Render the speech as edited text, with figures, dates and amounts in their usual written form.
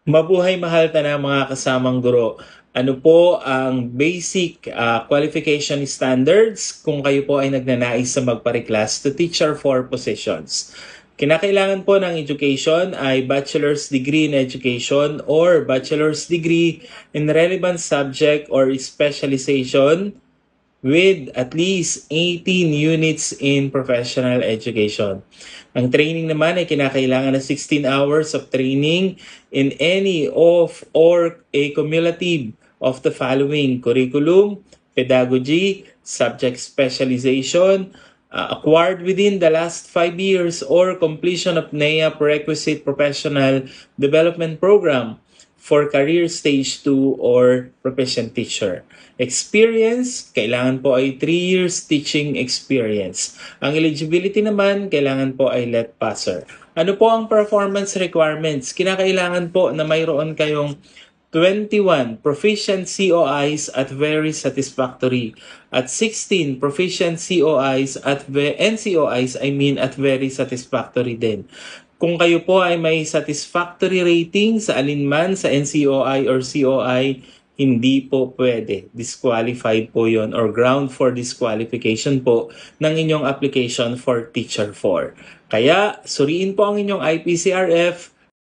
Mabuhay mahal ta na mga kasamang guro. Ano po ang basic qualification standards kung kayo po ay nagnanais sa magpa-reclass to teacher 4 positions? Kinakailangan po ng education ay bachelor's degree in education or bachelor's degree in relevant subject or specialization with at least 18 units in professional education. Ang training naman ay kinakailangan ng 16 hours of training in any of or a cumulative of the following: curriculum, pedagogy, subject specialization, acquired within the last 5 years, or completion of NAEA prerequisite professional development program for career stage 2 or profession teacher. Experience, kailangan po ay 3 years teaching experience. Ang eligibility naman, kailangan po ay let passer. Ano po ang performance requirements? Kinakailangan po na mayroon kayong 21 proficient COIs at very satisfactory, at 16 proficient COIs at NCOIs, at very satisfactory din. Kung kayo po ay may satisfactory rating sa alinman sa NCOI or COI, hindi po pwede. Disqualified po yon or ground for disqualification po ng inyong application for Teacher 4. Kaya, suriin po ang inyong IPCRF,